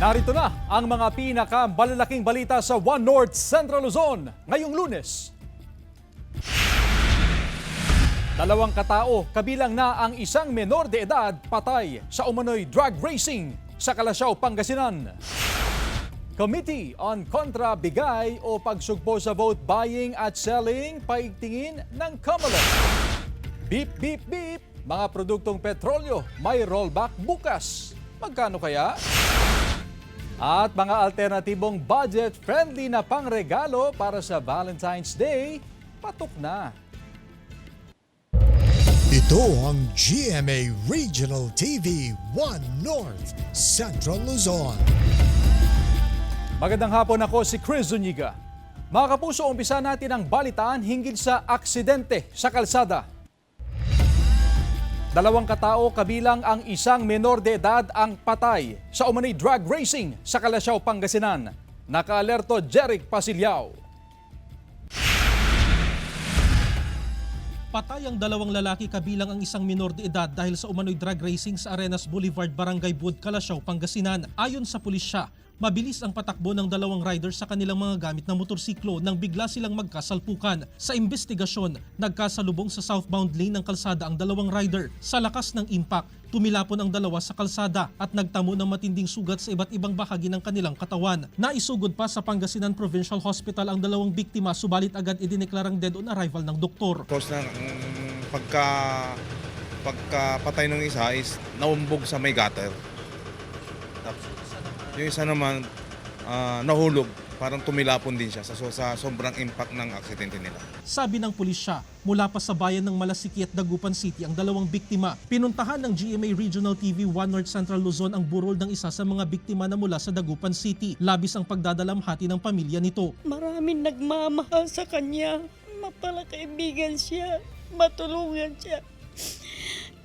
Narito na ang mga pinakamalalaking balita sa One North Central Luzon ngayong Lunes. Dalawang katao, kabilang na ang isang menor de edad, patay sa umano'y drag racing sa Kalasyaw, Pangasinan. Committee on Kontrabigay o pagsugpo sa vote buying at selling, paigtingin ng COMELEC. Beep, beep, beep, mga produktong petrolyo may rollback bukas. Magkano kaya? At mga alternatibong budget-friendly na pangregalo para sa Valentine's Day, patok na. Ito ang GMA Regional TV 1 North Central Luzon. Magandang hapon, ako si Chris Zuniga. Mga kapuso, umpisa natin ang balitaan hinggil sa aksidente sa kalsada. Dalawang katao, kabilang ang isang menor de edad, ang patay sa umano'y drag racing sa Kalasyaw, Pangasinan. Nakaalerto Jeric Pasilyao. Patay ang dalawang lalaki kabilang ang isang minor de edad dahil sa umano'y drag racing sa Arenas Boulevard, Barangay Bud, Kalasyaw, Pangasinan. Ayon sa pulisya, mabilis ang patakbo ng dalawang riders sa kanilang mga gamit na motorsiklo nang bigla silang magkasalpukan. Sa investigasyon, nagkasalubong sa southbound lane ng kalsada ang dalawang rider. Sa lakas ng impact, tumilapon ang dalawa sa kalsada at nagtamo ng matinding sugat sa iba't ibang bahagi ng kanilang katawan. Naisugod pa sa Pangasinan Provincial Hospital ang dalawang biktima, subalit agad idineklarang dead on arrival ng doktor. Cause na pagkapatay ng isa is naumbog sa may gutter. Yung isa naman nahulog, parang tumilapon din siya sa sobrang impact ng aksidente nila. Sabi ng pulisya, mula pa sa bayan ng Malasiki at Dagupan City ang dalawang biktima. Pinuntahan ng GMA Regional TV 1 North Central Luzon ang burol ng isa sa mga biktima na mula sa Dagupan City. Labis ang pagdadalamhati ng pamilya nito. Maraming nagmamahal sa kanya. Mapalakaibigan siya. Matulungan siya.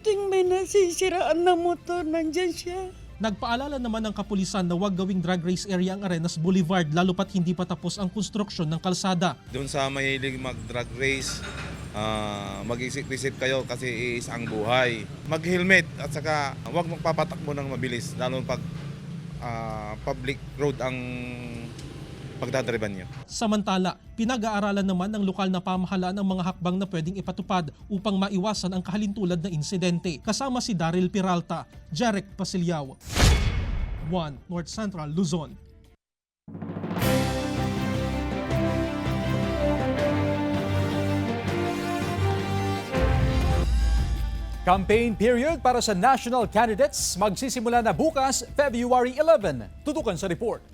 Ting may nasisiraan na motor, nandyan siya. Nagpaalala naman ng kapulisan na huwag gawing drag race area ang Arenas Boulevard lalo pat hindi pa tapos ang konstruksyon ng kalsada. Doon sa mahilig mag-drag race, mag-isip-isip kayo kasi iisa ang buhay. Mag-helmet at saka huwag magpapatakbo ng mabilis lalo pag public road ang pagdadriban niyo. Samantala, pinag-aaralan naman ng lokal na pamahalaan ang mga hakbang na pwedeng ipatupad upang maiwasan ang kahalintulad na insidente. Kasama si Daryl Peralta, Jeric Pasilyao, 1 North Central Luzon. Campaign period para sa national candidates magsisimula na bukas, February 11. Tutukan sa report.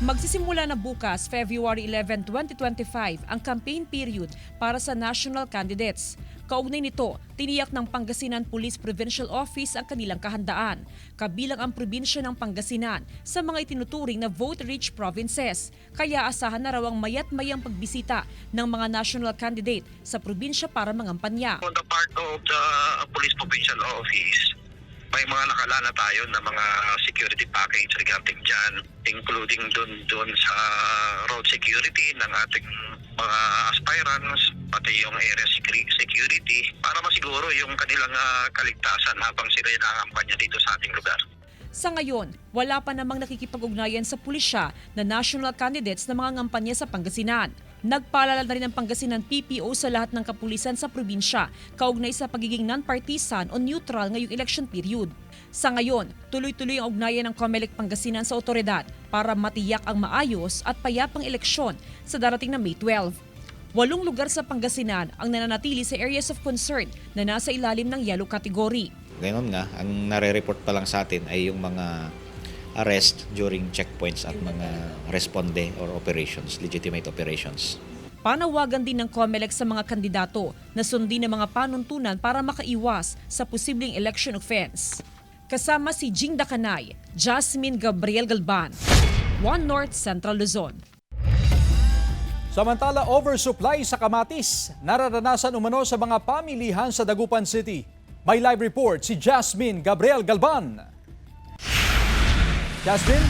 Magsisimula na bukas, February 11, 2025, ang campaign period para sa national candidates. Kaugnay nito, tiniyak ng Pangasinan Police Provincial Office ang kanilang kahandaan, kabilang ang probinsya ng Pangasinan sa mga itinuturing na vote-rich provinces. Kaya asahan na raw ang mayat-mayang pagbisita ng mga national candidate sa probinsya para mangampanya. On the part of the Police Provincial Office, may mga nakalala tayo na mga security package regarding dyan, including doon sa road security ng ating mga aspirants, pati yung area security, para masiguro yung kanilang kaligtasan habang sila nangangampanya dito sa ating lugar. Sa ngayon, wala pa namang nakikipag-ugnayan sa pulisya na national candidates na mga ngampanya sa Pangasinan. Nagpaalala na rin ang Pangasinan PPO sa lahat ng kapulisan sa probinsya, kaugnay sa pagiging non-partisan o neutral ngayong election period. Sa ngayon, tuloy-tuloy ang ugnayan ng COMELEC Pangasinan sa otoridad para matiyak ang maayos at payapang eleksyon sa darating na May 12. 8 lugar sa Pangasinan ang nananatili sa areas of concern na nasa ilalim ng yellow category. Ganoon nga, ang nare-report pa lang sa atin ay yung mga arrest during checkpoints at mga responde or operations, legitimate operations. Panawagan din ng COMELEC sa mga kandidato na sundin ang mga panuntunan para makaiwas sa posibleng election offense. Kasama si Jing Dakanay, Jasmine Gabriel Galban, 1 North Central Luzon. Samantala, oversupply sa kamatis nararanasan umano sa mga pamilihan sa Dagupan City. May live report si Jasmine Gabriel Galban. Jasmine?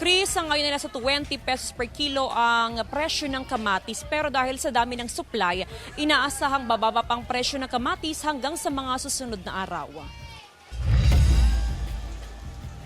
Chris, ngayon ay nasa 20 pesos per kilo ang presyo ng kamatis, pero dahil sa dami ng supply, inaasahang bababa pang presyo ng kamatis hanggang sa mga susunod na araw.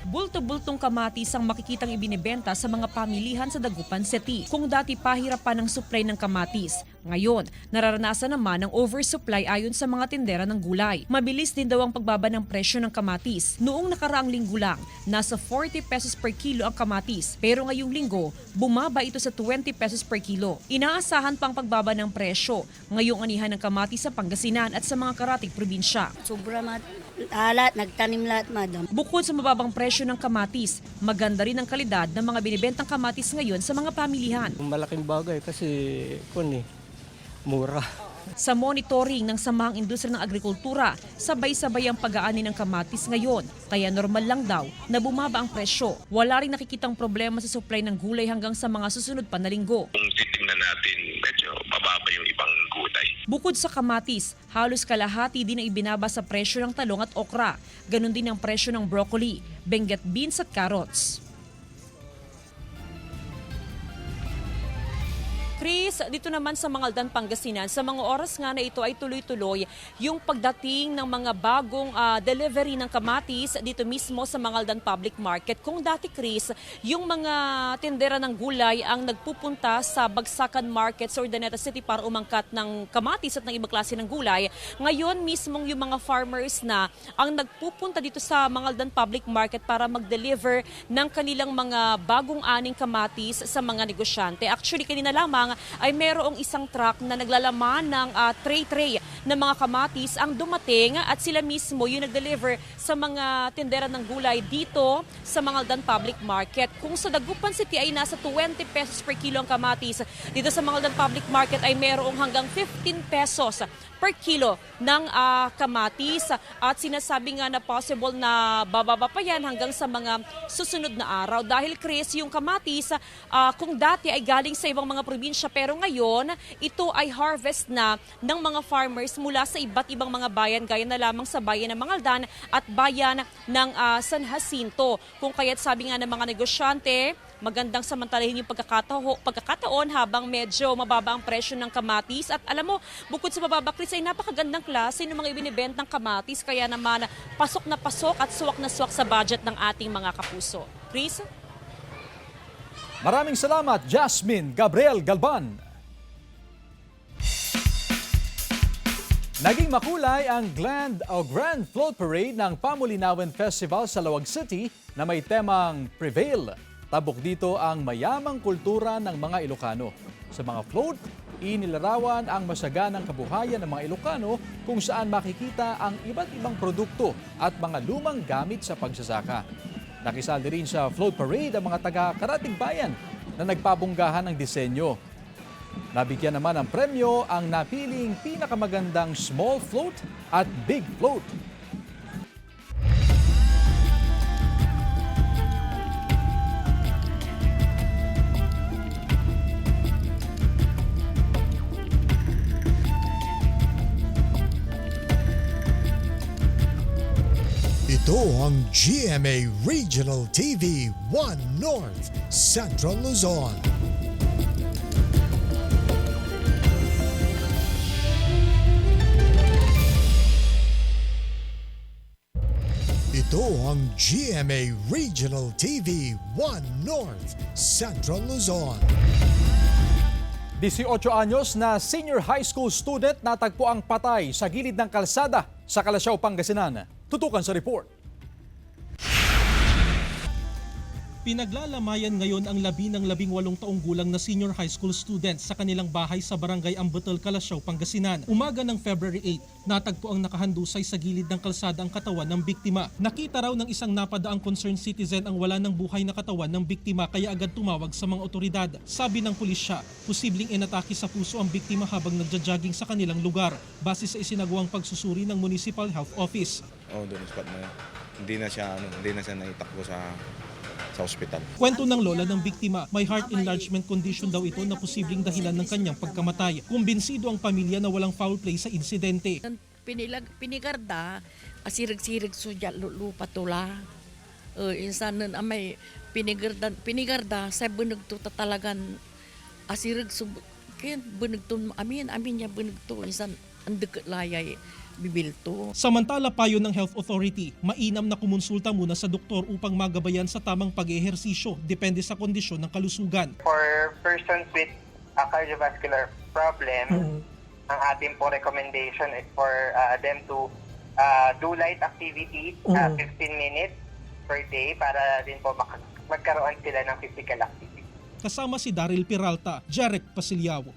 Bulto-bultong kamatis ang makikitang ibinibenta sa mga pamilihan sa Dagupan City. Kung dati pahirapan ng supply ng kamatis, ngayon nararanasan naman ang oversupply ayon sa mga tindera ng gulay. Mabilis din daw ang pagbaba ng presyo ng kamatis. Noong nakaraang linggo lang, nasa 40 pesos per kilo ang kamatis, pero ngayong linggo, bumaba ito sa 20 pesos per kilo. Inaasahan pang pagbaba ng presyo ngayong anihan ng kamatis sa Pangasinan at sa mga karatig probinsya. Sobra lahat, nagtanim lahat, madam. Bukod sa mababang presyo ng kamatis, maganda rin ang kalidad ng mga binibentang kamatis ngayon sa mga pamilihan. Malaking bagay kasi mura. Sa monitoring ng Samahang Industriya ng Agrikultura, sabay-sabay ang pag-aani ng kamatis ngayon. Kaya normal lang daw na bumaba ang presyo. Wala rin nakikitang problema sa supply ng gulay hanggang sa mga susunod pa na linggo. Kung titingnan natin, medyo mababa yung ibang gulay. Bukod sa kamatis, halos kalahati din ang ibinaba sa presyo ng talong at okra. Ganon din ang presyo ng broccoli, benguet beans at carrots. Chris, dito naman sa Mangaldan, Pangasinan, sa mga oras nga na ito ay tuloy-tuloy yung pagdating ng mga bagong delivery ng kamatis dito mismo sa Mangaldan Public Market. Kung dati, Chris, yung mga tindera ng gulay ang nagpupunta sa Bagsakan Market sa Urdaneta City para umangkat ng kamatis at ng ibang klase ng gulay, ngayon mismong yung mga farmers na ang nagpupunta dito sa Mangaldan Public Market para mag-deliver ng kanilang mga bagong aning kamatis sa mga negosyante. Actually, kanina lamang ay merong isang truck na naglalaman ng tray-tray ng mga kamatis ang dumating at sila mismo yung nag-deliver sa mga tindera ng gulay dito sa Mangaldan Public Market. Kung sa Dagupan City ay nasa 20 pesos per kilo ang kamatis, dito sa Mangaldan Public Market ay merong hanggang 15 pesos per kilo ng kamatis at sinasabi nga na possible na bababa pa yan hanggang sa mga susunod na araw. Dahil, Chris, yung kamatis kung dati ay galing sa ibang mga probinsya pero ngayon ito ay harvest na ng mga farmers mula sa iba't ibang mga bayan gaya na lamang sa bayan ng Mangaldan at bayan ng San Jacinto. Kung kaya't sabi nga ng mga negosyante, magandang samantalahin yung pagkakataon habang medyo mababa ang presyo ng kamatis. At alam mo, bukod sa mababa, Chris, ay napakagandang klase ng mga ibinibentang kamatis. Kaya naman, pasok na pasok at suwak na suwak sa budget ng ating mga kapuso. Chris? Maraming salamat, Jasmine Gabriel Galban. Naging makulay ang Grand Float Parade ng Pamulinawen Festival sa Lawag City na may temang Prevail. Tabok dito ang mayamang kultura ng mga Ilocano. Sa mga float, inilarawan ang masaganang kabuhayan ng mga Ilocano kung saan makikita ang iba't ibang produkto at mga lumang gamit sa pagsasaka. Nakisali rin sa float parade ang mga taga-Karatig Bayan na nagpabunggahan ng disenyo. Nabigyan naman ng premyo ang napiling pinakamagandang small float at big float. Ito ang GMA Regional TV 1 North Central Luzon. Ito ang GMA Regional TV 1 North Central Luzon. 18 anyos na senior high school student natagpo ang patay sa gilid ng kalsada sa Kalasyaw, Pangasinan. Tutukan sa report. Pinaglalamayan ngayon ang 18 taong gulang na senior high school student sa kanilang bahay sa barangay Ambatal, Kalasyaw, Pangasinan. Umaga ng February 8, natagpo ang nakahandusay sa gilid ng kalsada ang katawan ng biktima. Nakita raw ng isang napadaang concerned citizen ang wala ng buhay na katawan ng biktima kaya agad tumawag sa mga otoridad. Sabi ng pulisya, posibleng inatake sa puso ang biktima habang nagja-jogging sa kanilang lugar base sa isinagawang pagsusuri ng Municipal Health Office. Doon spot na yun. Hindi na siya naitakbo sa ospital. Kwento ng lola ng biktima, may heart enlargement condition daw ito na posibleng dahilan ng kanyang pagkamatay. Kumbinsido ang pamilya na walang foul play sa insidente. Pinigarda, asirig-sirig sudya lupa tula. Insan nun amay pinigarda sa bunagto tatalagan asirag sub ken bunagto amin niya bunagto insan andek layay bibilto. Samantala payo ng Health Authority, mainam na kumonsulta muna sa doktor upang magabayan sa tamang pag-ehersisyo depende sa kondisyon ng kalusugan. For persons with a cardiovascular problem, ang ating po recommendation is for them to do light activities 15 minutes per day para din po magkaroon sila ng physical activity. Kasama si Daryl Peralta, Jarek Pasiliao,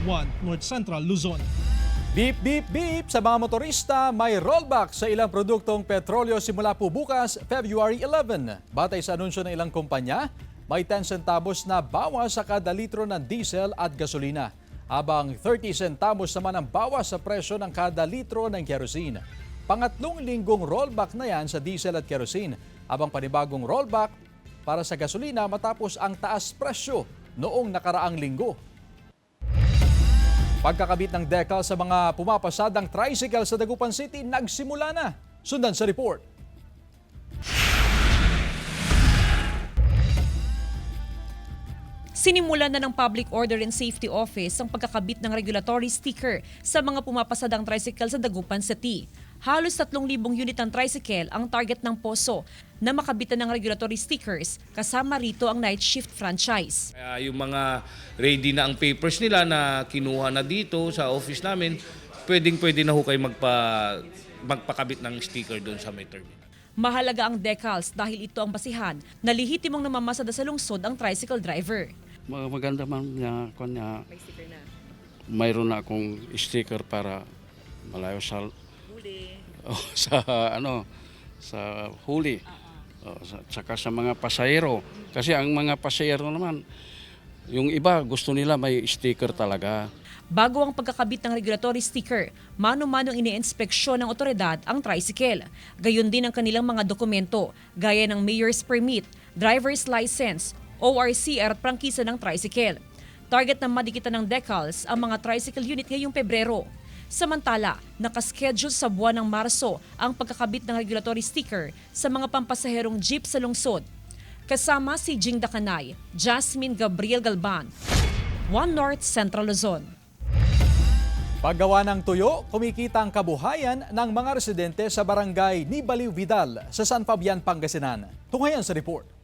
1 North Central Luzon. Beep, beep, beep! Sa mga motorista, may rollback sa ilang produktong petrolyo simula po bukas, February 11. Batay sa anunsyo ng ilang kumpanya, may 10 centavos na bawas sa kada litro ng diesel at gasolina, habang 30 centavos naman ang bawas sa presyo ng kada litro ng kerosene. Pangatlong linggong rollback na yan sa diesel at kerosene, habang panibagong rollback para sa gasolina matapos ang taas presyo noong nakaraang linggo. Pagkakabit ng decal sa mga pumapasadang tricycle sa Dagupan City nagsimula na. Sundan sa report. Sinimulan na ng Public Order and Safety Office ang pagkakabit ng regulatory sticker sa mga pumapasadang tricycle sa Dagupan City. Halos 3,000 unit ng tricycle ang target ng POSO na makabitan ng regulatory stickers, kasama rito ang night shift franchise. Kaya yung mga ready na ang papers nila na kinuha na dito sa office namin, pwede na ho kayo magpakabit ng sticker doon sa may terminal. Mahalaga ang decals dahil ito ang basihan na lihitimong namamasada sa lungsod ang tricycle driver. Maganda man niya kanya. Mayroon na akong sticker para malayo sa sa huli. Saka sa mga pasahero. Kasi ang mga pasahero naman, yung iba gusto nila may sticker talaga. Bago ang pagkakabit ng regulatory sticker, mano-manong ine-inspeksyon ng otoridad ang tricycle. Gayon din ang kanilang mga dokumento, gaya ng mayor's permit, driver's license, ORCR at prangkisa ng tricycle. Target na madikitan ng decals ang mga tricycle unit ngayong Pebrero. Samantala, nakaschedule sa buwan ng Marso ang pagkakabit ng regulatory sticker sa mga pampasaherong jeep sa lungsod. Kasama si Jing Dakanay, Jasmine Gabriel Galban, 1 North Central Luzon. Paggawa ng tuyo, kumikita ang kabuhayan ng mga residente sa barangay Nibaliw Vidal sa San Fabian, Pangasinan. Tunghayan sa report.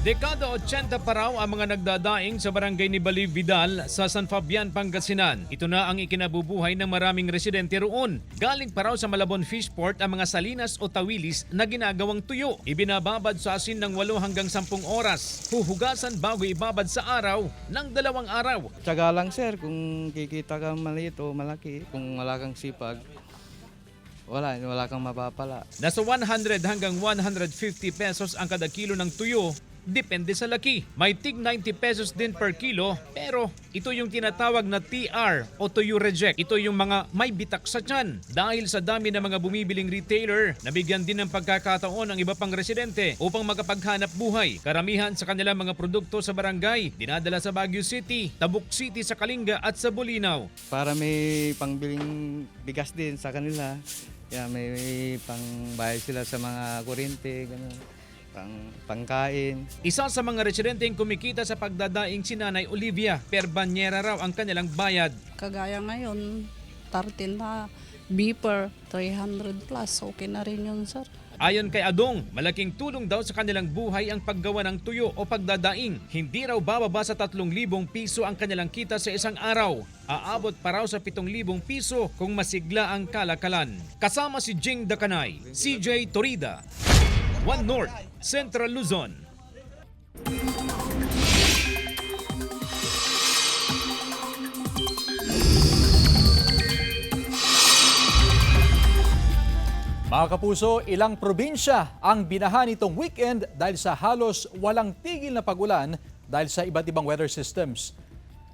Dekada 80 pa raw ang mga nagdadaing sa barangay ni Baliw Vidal sa San Fabian, Pangasinan. Ito na ang ikinabubuhay ng maraming residente roon. Galing pa raw sa Malabon Fishport ang mga salinas o tawilis na ginagawang tuyo. Ibinababad sa asin ng 8 hanggang 10 oras. Huhugasan bago ibabad sa araw ng 2 araw. Tsaga lang sir, kung kikita kang maliit o malaki, kung wala kang sipag, wala kang mapapala. Nasa 100 hanggang 150 pesos ang kada kilo ng tuyo. Depende sa laki. May tig 90 pesos din per kilo, pero ito yung tinatawag na TR o tuyo reject. Ito yung mga may bitak sa tiyan. Dahil sa dami ng mga bumibiling retailer, nabigyan din ng pagkakataon ang iba pang residente upang makapaghanap buhay. Karamihan sa kanilang mga produkto sa barangay, dinadala sa Baguio City, Tabuk City sa Kalinga at sa Bulinaw. Para may pangbiling bigas din sa kanila, kaya may pangbayad sila sa mga kuryente, gano'n. Pangkain. Isa sa mga residenteng kumikita sa pagdadaing si Nanay Olivia, per banyera raw ang kanilang bayad. Kagaya ngayon, 13 na beeper, 300 plus, okay na rin yun sir. Ayon kay Adong, malaking tulong daw sa kanilang buhay ang paggawa ng tuyo o pagdadaing. Hindi raw bababa sa 3,000 piso ang kanilang kita sa isang araw. Aabot pa raw sa 7,000 piso kung masigla ang kalakalan. Kasama si Jing Dakanay, CJ Torida, 1 North Central Luzon. Mga kapuso, ilang probinsya ang binaha nitong weekend dahil sa halos walang tigil na pag-ulan dahil sa iba't ibang weather systems.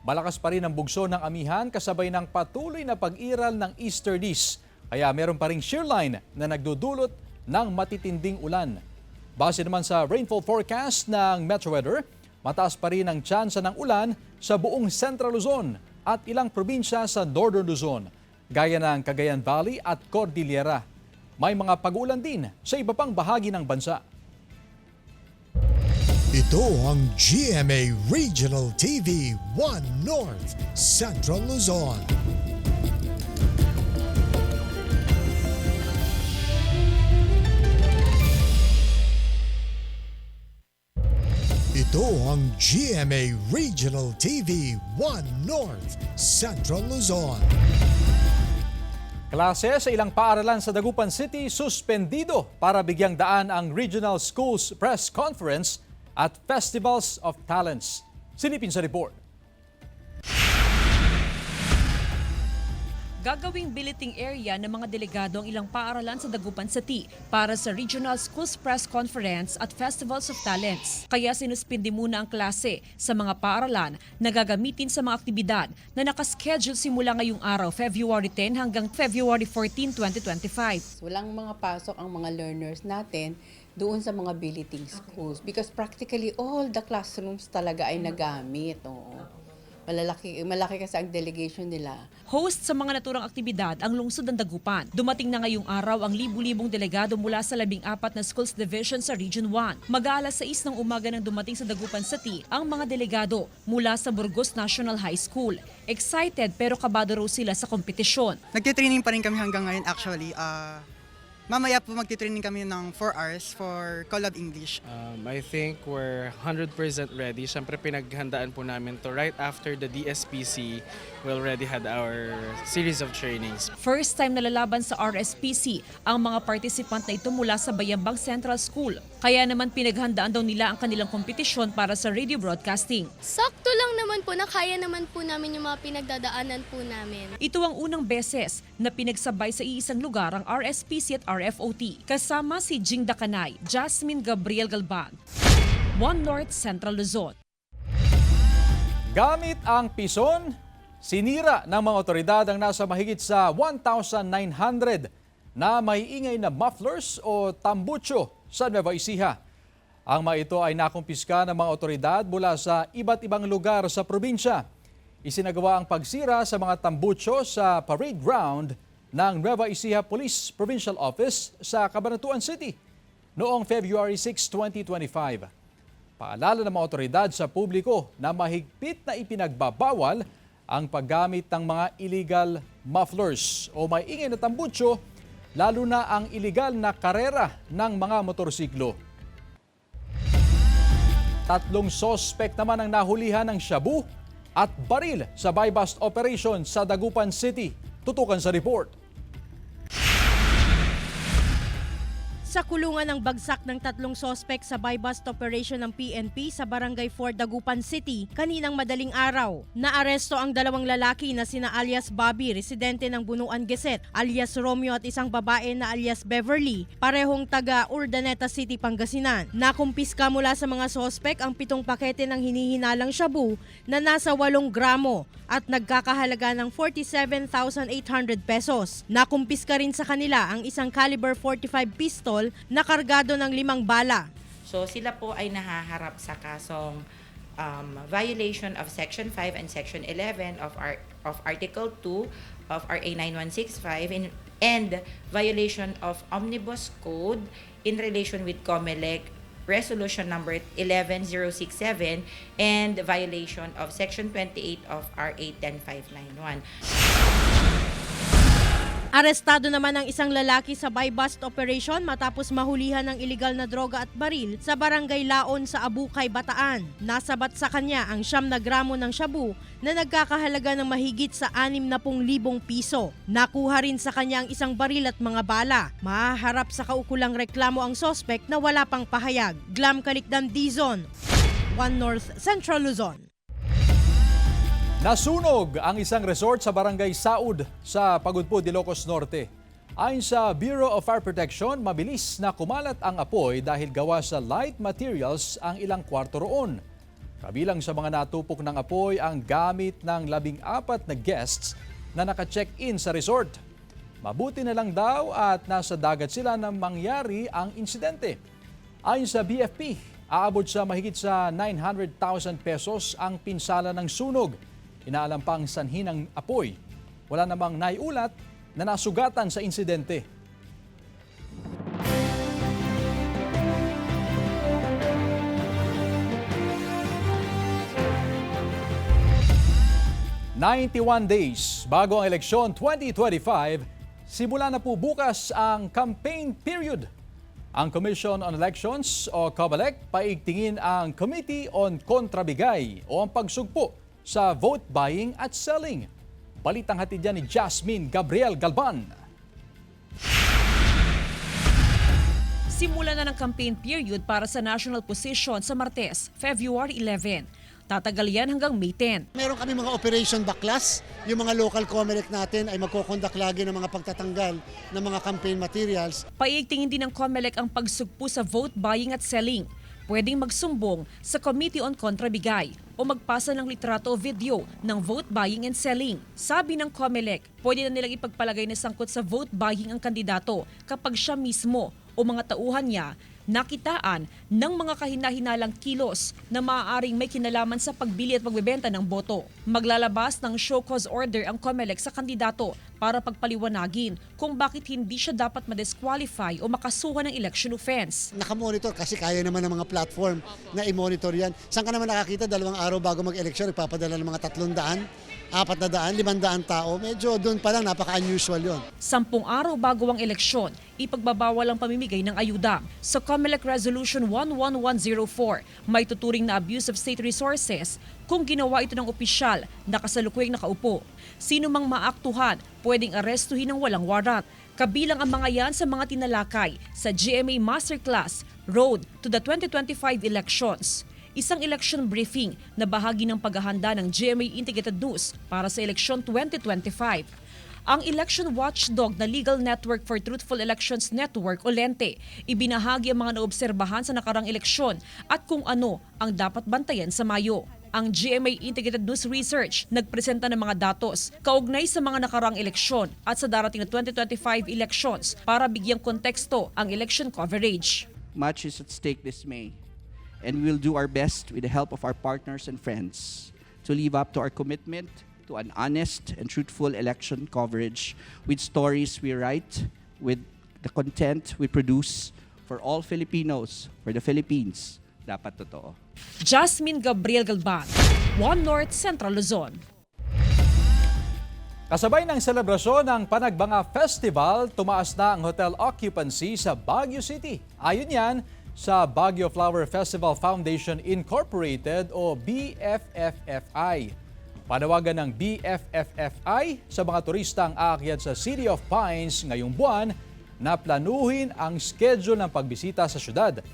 Malakas pa rin ang bugso ng amihan kasabay ng patuloy na pag-iral ng easterlies. Kaya meron pa ring shearline na nagdudulot ng matitinding ulan. Base naman sa rainfall forecast ng Metro Weather, mataas pa rin ang tsansa ng ulan sa buong Central Luzon at ilang probinsya sa Northern Luzon, gaya ng Cagayan Valley at Cordillera. May mga pag-uulan din sa iba pang bahagi ng bansa. Ito ang GMA Regional TV 1 North Central Luzon. Ito ang GMA Regional TV 1 North Central Luzon. Klase sa ilang paaralan sa Dagupan City suspendido para bigyang daan ang Regional Schools Press Conference at Festivals of Talents. Silipin sa report. Gagawing billeting area ng mga delegado ang ilang paaralan sa Dagupan City para sa Regional Schools Press Conference at Festivals of Talents. Kaya sinuspindi muna ang klase sa mga paaralan na gagamitin sa mga aktibidad na nakaschedule simula ngayong araw, February 10 hanggang February 14, 2025. Walang mga pasok ang mga learners natin doon sa mga billeting schools because practically all the classrooms talaga ay nagamit. Oo. Malaki kasi ang delegation nila. Host sa mga naturang aktibidad ang lungsod ng Dagupan. Dumating na ngayong araw ang libu-libong delegado mula sa 14 na schools division sa Region 1. Mag-aalas 6 ng umaga nang dumating sa Dagupan City ang mga delegado mula sa Burgos National High School. Excited pero kabado raw sila sa kompetisyon. Nagtitraining pa rin kami hanggang ngayon actually. Mamaya po magtitraining kami ng 4 hours for Collab English. I think we're 100% ready. Siyempre pinaghandaan po namin to right after the DSPC. We already had our series of trainings. First time nalalaban sa RSPC ang mga participant na ito mula sa Bayambang Central School. Kaya naman pinaghandaan daw nila ang kanilang kompetisyon para sa radio broadcasting. Sakto lang naman po na kaya naman po namin yung mga pinagdadaanan po namin. Ito ang unang beses na pinagsabay sa iisang lugar ang RSPC at RFOT. Kasama si Jing Dakanay, Jasmine Gabriel Galban. One North Central Luzon. Gamit ang pison, sinira ng mga otoridad ang nasa mahigit sa 1,900 na may ingay na mufflers o tambucho sa Nueva Ecija. Ang mga ito ay nakumpiska ng mga otoridad mula sa iba't ibang lugar sa probinsya. Isinagawa ang pagsira sa mga tambucho sa parade ground ng Nueva Ecija Police Provincial Office sa Cabanatuan City noong February 6, 2025. Paalala ng mga otoridad sa publiko na mahigpit na ipinagbabawal ang paggamit ng mga illegal mufflers o may ingay na tambucho, lalo na ang illegal na karera ng mga motorsiklo. 3 sospek naman ang nahulihan ng shabu at baril sa buy-bust operation sa Dagupan City. Tutukan sa report. Sa kulungan ng bagsak ng 3 sospek sa buy-bust operation ng PNP sa Barangay 4, Dagupan City kaninang madaling araw. Naaresto ang 2 lalaki na sina alias Bobby, residente ng Bunuan Geset, alias Romeo at isang babae na alias Beverly, parehong taga Urdaneta City, Pangasinan. Nakumpiska mula sa mga sospek ang 7 pakete ng hinihinalang shabu na nasa 8 gramo at nagkakahalaga ng 47,800 pesos. Nakumpiska rin sa kanila ang isang caliber 45 pistol na kargado ng 5 bala. So sila po ay nahaharap sa kasong violation of Section 5 and Section 11 of Article 2 of RA 9165 and violation of Omnibus Code in relation with COMELEC Resolution number 11067 and violation of Section 28 of RA 10591. Arestado naman ang isang lalaki sa buy-bust operation matapos mahulihan ng iligal na droga at baril sa Barangay Laon sa Abukay, Bataan. Nasabat sa kanya ang 9 na gramo ng shabu na nagkakahalaga ng mahigit sa 60,000 piso. Nakuha rin sa kanya ang isang baril at mga bala. Mahaharap sa kaukulang reklamo ang sospek na wala pang pahayag. Glam Kalikdam Dizon, One North Central Luzon. Nasunog ang isang resort sa Barangay Saud sa Pagudpud, Ilocos Norte. Ayon sa Bureau of Fire Protection, mabilis na kumalat ang apoy dahil gawa sa light materials ang ilang kwarto roon. Kabilang sa mga natupok ng apoy ang gamit ng 14 na guests na naka-check-in sa resort. Mabuti na lang daw at nasa dagat sila nang mangyari ang insidente. Ayon sa BFP, aabot sa mahigit sa 900,000 pesos ang pinsala ng sunog. Inaalam pang sanhi ng apoy. Wala namang naiulat na nasugatan sa insidente. 91 days bago ang eleksyon 2025, simula na po bukas ang campaign period. Ang Commission on Elections o COMELEC paigtingin ang Committee on Kontrabigay o ang pagsugpo sa vote buying at selling. Balitang hatid yan ni Jasmine Gabriel Galban. Simula na ng campaign period para sa national position sa Martes, February 11. Tatagal yan hanggang May 10. Meron kami mga operation backlash. Yung mga local COMELEC natin ay magkoconduct lagi ng mga pagtatanggal ng mga campaign materials. Paigtingin din ng COMELEC ang pagsugpo sa vote buying at selling. Pwedeng magsumbong sa Committee on Kontrabigay o magpasa ng litrato o video ng vote buying and selling. Sabi ng COMELEC, pwede na nilang ipagpalagay na sangkot sa vote buying ang kandidato kapag siya mismo o mga tauhan niya nakitaan ng mga kahinahinalang kilos na maaaring may kinalaman sa pagbili at pagbebenta ng boto. Maglalabas ng show cause order ang COMELEC sa kandidato para pagpaliwanagin kung bakit hindi siya dapat ma-disqualify o makasuhan ng election offense. Nakamonitor kasi kaya naman ng mga platform na i-monitor yan. Saan ka naman nakakita 2 araw bago mag-eleksyon, nagpapadala ng mga 300, 400, 500 tao? Medyo doon pa lang napaka-unusual yon. 10 araw bago ang eleksyon, ipagbabawal ang pamimigay ng ayuda. Sa COMELEC Resolution 11104, may tuturing na abuse of state resources kung ginawa ito ng opisyal na kasalukuyang nakaupo. Sino mang maaktuhan, pwedeng arestuhin ng walang warat. Kabilang ang mga yan sa mga tinalakay sa GMA Masterclass Road to the 2025 Elections. Isang election briefing na bahagi ng paghahanda ng GMA Integrated News para sa eleksyon 2025. Ang election watchdog na Legal Network for Truthful Elections Network o LENTE, ibinahagi ang mga naobserbahan sa nakarang eleksyon at kung ano ang dapat bantayan sa Mayo. Ang GMA Integrated News Research nagpresenta ng mga datos kaugnay sa mga nakarang eleksyon at sa darating na 2025 elections para bigyang konteksto ang election coverage. Much is at stake this May, and we will do our best with the help of our partners and friends to live up to our commitment to an honest and truthful election coverage with stories we write, with the content we produce for all Filipinos, for the Philippines. Dapat totoo. Jasmine Gabriel Galban, One North Central Luzon. Kasabay ng selebrasyon ng Panagbanga Festival, tumaas na ang hotel occupancy sa Baguio City. Ayon yan sa Baguio Flower Festival Foundation Incorporated o BFFFI. Panawagan ng BFFFI sa mga turistang aakyat sa City of Pines ngayong buwan na planuhin ang schedule ng pagbisita sa syudad.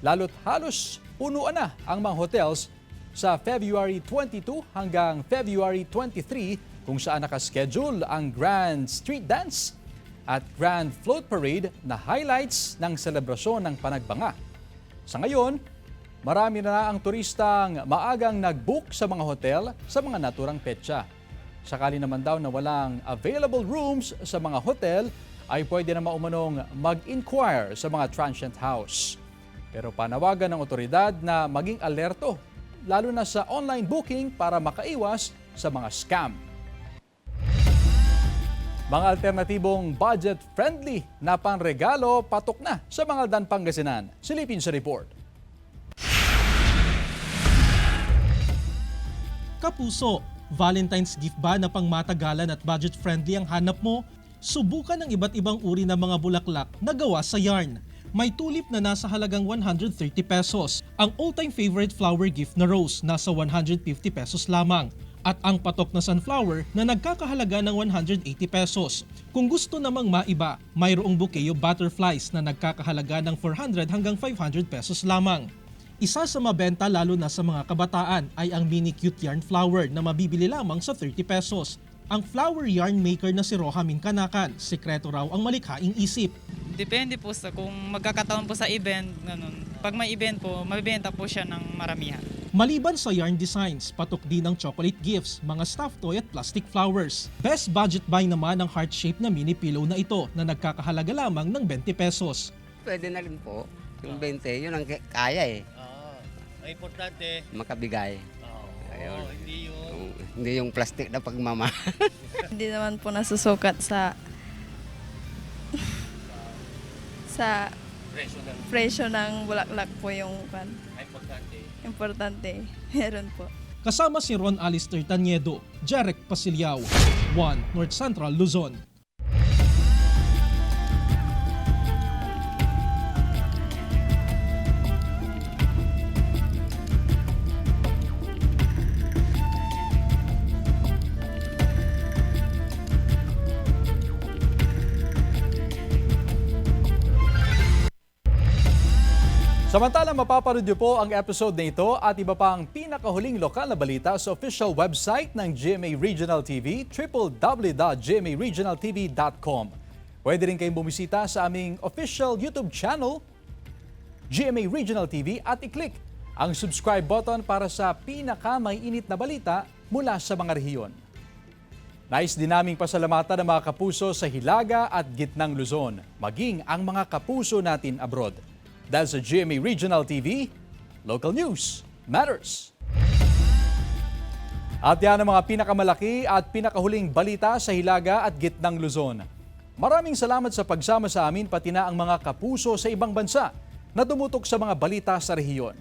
Lalo't halos punuan na ang mga hotels sa February 22 hanggang February 23 kung saan nakaschedule ang Grand Street Dance at Grand Float Parade na highlights ng selebrasyon ng Panagbanga. Sa ngayon, marami na ang turistang maagang nag-book sa mga hotel sa mga naturang petsa. Sakali naman daw na walang available rooms sa mga hotel, ay pwede na maumanong mag-inquire sa mga transient house. Pero panawagan ng otoridad na maging alerto, lalo na sa online booking para makaiwas sa mga scam. Mga alternatibong budget-friendly na panregalo patok na sa mga Dan Pangasinan. Silipin sa report. Kapuso, Valentine's gift ba na pangmatagalan at budget-friendly ang hanap mo? Subukan ng iba't ibang uri ng mga bulaklak na gawa sa yarn. May tulip na nasa halagang 130 pesos. Ang all-time favorite flower gift na rose nasa 150 pesos lamang. At ang patok na sunflower na nagkakahalaga ng 180 pesos. Kung gusto namang maiba, mayroong bouquet o butterflies na nagkakahalaga ng 400 hanggang 500 pesos lamang. Isa sa mabenta lalo na sa mga kabataan ay ang mini cute yarn flower na mabibili lamang sa 30 pesos. Ang flower yarn maker na si Rohamin Kanakan, sekreto raw ang malikhaing isip. Depende po sa kung magkakataon po sa event, ganun. Pag may event po, mabibenta po siya ng maramihan. Maliban sa yarn designs, patok din ang chocolate gifts, mga stuffed toy at plastic flowers. Best budget buy naman ang heart-shaped na mini pillow na ito na nagkakahalaga lamang ng 20 pesos. Pwede na rin po. Yung 20, yun ang kaya eh. Ang importante, Makabigay. Ayun. Hindi yun. Hindi yung plastic na pagmama. Hindi naman po nasusukat sa presyo ng bulaklak po yung Importante. importante. Meron po. Kasama si Ron Alistair Taniedo, Jarek Pasilyao, 1 North Central Luzon. Samantala, mapapanood niyo po ang episode na ito at iba pang pinakahuling lokal na balita sa official website ng GMA Regional TV, www.gmaregionaltv.com. Pwede rin kayong bumisita sa aming official YouTube channel, GMA Regional TV, at i-click ang subscribe button para sa pinaka-maiinit na balita mula sa mga rehiyon. Nais din naming pasalamatan ang mga kapuso sa Hilaga at Gitnang Luzon, maging ang mga kapuso natin abroad. Dahil sa GMA Regional TV, local news matters. At yan ang mga pinakamalaki at pinakahuling balita sa Hilaga at Gitnang Luzon. Maraming salamat sa pagsama sa amin pati na ang mga kapuso sa ibang bansa na tumutok sa mga balita sa rehiyon.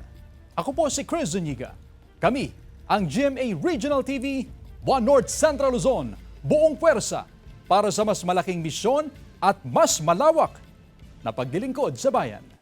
Ako po si Chris Zuniga. Kami ang GMA Regional TV, 1 North Central Luzon, buong puwersa para sa mas malaking misyon at mas malawak na paglilingkod sa bayan.